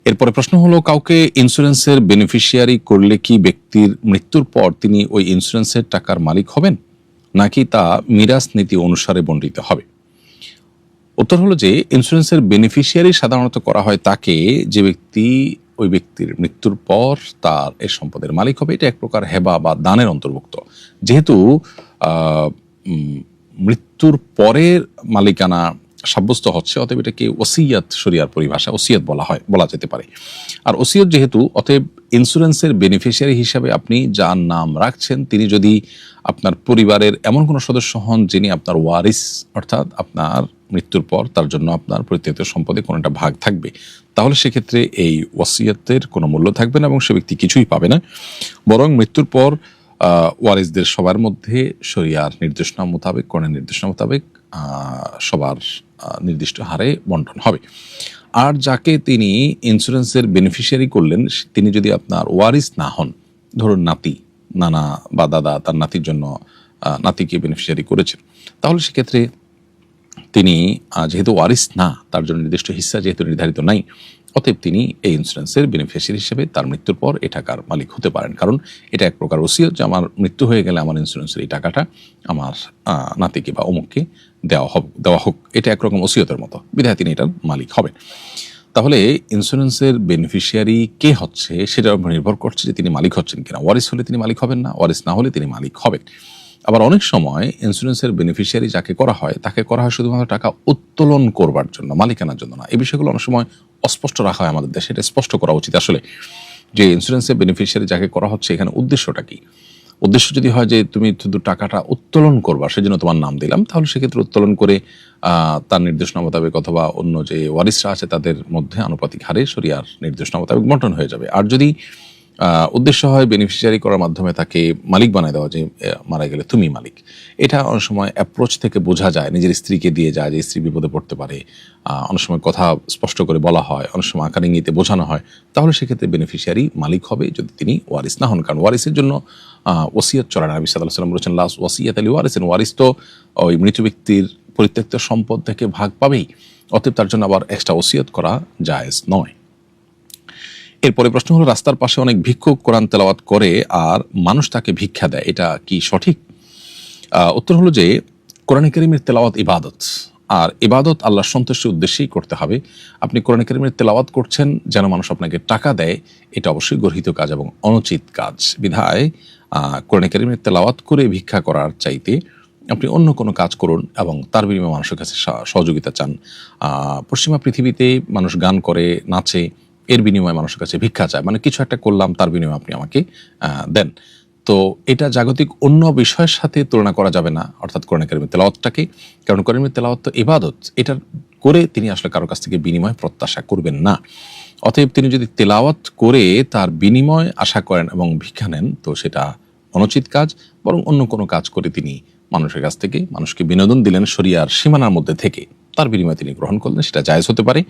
এরপরে প্রশ্ন হলো, কাউকে ইন্স্যুরেন্সের বেনিফিশিয়ারি করলে কি ব্যক্তির মৃত্যুর পর তিনি ওই ইন্স্যুরেন্সের টাকার মালিক হবেন, নাকি তা মিরাস নীতি অনুসারে বণ্টিত হবে? উত্তর হলো যে ইন্স্যুরেন্সের বেনিফিশিয়ারি সাধারণত করা হয় তাকে, যে ব্যক্তি ওই ব্যক্তির মৃত্যুর পর তার এই সম্পদের মালিক হবে। এটা এক প্রকার হেবা বা দানের অন্তর্ভুক্ত। যেহেতু মৃত্যুর পরের মালিকানা সাব্যস্ত হচ্ছে, অতএব এটাকে ওসিয়ত, শরিয়ার পরিভাষা ওসিয়ত বলা যেতে পারে। আর ওসিয়ত যেহেতু, অতএব ইন্স্যুরেন্সের বেনিফিশিয়ারি হিসাবে আপনি যার নাম রাখছেন তিনি যদি আপনার পরিবারের এমন কোনো সদস্য হন যিনি আপনার ওয়ারিস, অর্থাৎ আপনার মৃত্যুর পর তার জন্য আপনার পরিত্যক্ত সম্পদে কোনো একটা ভাগ থাকবে, তাহলে সেক্ষেত্রে এই ওয়াসিয়তের কোনো মূল্য থাকবে না এবং সে ব্যক্তি কিছুই পাবে না। বরং মৃত্যুর পর ওয়ারিসদের সবার মধ্যে শরিয়ার নির্দেশনা মোতাবেক, কোরআনের নির্দেশনা মোতাবেক সবার নির্দিষ্ট হারে বন্টন হবে। আর যাকে তিনি ইন্স্যুরেন্সের বেনিফিশিয়ারি করলেন তিনি যদি আপনার ওয়ারিস না হন, ধরুন নাতি, নানা বা দাদা তার নাতির জন্য নাতিকে বেনিফিশিয়ারি করেছেন, তাহলে সেক্ষেত্রে তিনি যেহেতু ওয়ারিস না, তার জন্য নির্দিষ্ট হিস্সা যেহেতু নির্ধারিত নাই, অতএব তিনি এই ইন্স্যুরেন্সের বেনিফিশিয়ারি হিসেবে তার মৃত্যুর পর এই টাকার মালিক হতে পারেন। কারণ এটা এক প্রকার ওসিয়ত যে আমার মৃত্যু হয়ে গেলে আমার ইন্স্যুরেন্সের এই টাকাটা আমার নাতিকে বা অমুককে দেওয়া হোক। এটা একরকম ওসিয়তের মতো, বিধায় তিনি এটার মালিক হবেন। তাহলে ইন্স্যুরেন্সের বেনিফিশিয়ারি কে হচ্ছে সেটার উপর নির্ভর করছে যে তিনি মালিক হচ্ছেন কিনা। ওয়ারিস হলে তিনি মালিক হবেন না, ওয়ারিস না হলে তিনি মালিক হবেন। আবার অনেক সময় ইন্স্যুরেন্সের বেনিফিশিয়ারি যাকে করা হয় তাকে করা হয় শুধুমাত্র টাকা উত্তোলন করবার জন্য, মালিকানার জন্য না। এই বিষয়গুলো অনেক সময় অস্পষ্ট রাখা হয় আমাদের দেশে। এটা স্পষ্ট করা উচিত আসলে যে ইন্স্যুরেন্সের বেনিফিশিয়ারি যাকে করা হচ্ছে এখানে উদ্দেশ্যটা কি। উদ্দেশ্য যদি হয় যে তুমি শুধু টাকাটা উত্তোলন করবা, সেজন্য তোমার নাম দিলাম, তাহলে সেক্ষেত্রে উত্তোলন করে তার নির্দেশনা মোতাবেক অথবা অন্য যে ওয়ারিসরা আছে তাদের মধ্যে আনুপাতিক হারে শরিয়ার নির্দেশনা মোতাবেক বন্টন হয়ে যাবে। আর যদি উদ্দেশ্য হয় বেনিফিশিয়ারি করার মাধ্যমে তাকে মালিক বানায় দেওয়া, যে মারা গেলে তুমি মালিক, এটা অনেক সময় অ্যাপ্রোচ থেকে বোঝা যায়, নিজের স্ত্রীকে দিয়ে যায় যে স্ত্রী বিপদে পড়তে পারে, অনেক সময় কথা স্পষ্ট করে বলা হয়, অনেক সময় আকার ইঙ্গিতে বোঝানো হয়, তাহলে সেক্ষেত্রে বেনিফিশিয়ারি মালিক হবে যদি তিনি ওয়ারিস না হন। কারণ ওয়ারিসের জন্য ওসিয়ত চলে না। নবী সাল্লাল্লাহু আলাইহি ওয়াসাল্লাম বলেছেন, লাস ওয়াসিয়াত আলি ওয়ারিসিন, ওয়ারিস তো ওই মৃত ব্যক্তির পরিত্যক্ত সম্পদ থেকে ভাগ পাবেই, অতএব তার জন্য আবার এক্সট্রা ওসিয়ত করা জায়েজ নয়। এরপরে প্রশ্ন হলো, রাস্তার পাশে অনেক ভিক্ষুক কোরআন তেলাওয়াত করে আর মানুষ তাকে ভিক্ষা দেয়, এটা কি সঠিক? উত্তর হলো যে কোরআন কারীমের তেলাওয়াত ইবাদত, আর ইবাদত আল্লাহর সন্তুষ্টির উদ্দেশ্যেই করতে হবে। আপনি কোরআন কারীমের তেলাওয়াত করছেন যেন মানুষ আপনাকে টাকা দেয়, এটা অবশ্যই গর্হিত কাজ এবং অনুচিত কাজ। বিধায় কোরআন কারীমের তেলাওয়াত করে ভিক্ষা করার চাইতে আপনি অন্য কোনো কাজ করুন এবং তার বিনিময়ে মানুষের কাছে সহযোগিতা চান। পশ্চিমা পৃথিবীতে মানুষ গান করে, নাচে, এর বিনিময়ে মানুষের কাছে ভিক্ষা চায়, মানে কিছু একটা করলাম তার বিনিময়ে আপনি আমাকে দেন। তো এটা জাগতিক অন্য বিষয়ের সাথে তুলনা করা যাবে না, অর্থাৎ কোরআন কারীমের তেলাওয়াতটাকে। কারণ কোরআনের তেলাওয়াত তো ইবাদত, এটা করে তিনি আসলে কারো কাছ থেকে বিনিময় প্রত্যাশা করবেন না। অতএব তিনি যদি তেলাওয়াত করে তার বিনিময় আশা করেন এবং ভিক্ষা নেন, তো সেটা অনুচিত কাজ। বরং অন্য কোনো কাজ করে তিনি মানুষের কাছ থেকে মানুষকে বিনোদন দিলেন শরিয়ার সীমানার মধ্যে থেকে, তার বিনিময়ে তিনি গ্রহণ করলেন, সেটা জায়েজ হতে পারে।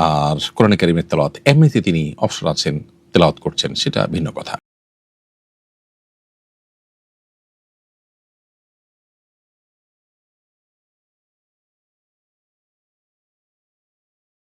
আর কোরআন কারীমের তেলাওয়াত এমনিতে তিনি অবসর আছেন, তেলাওয়াত করছেন, সেটা ভিন্ন কথা।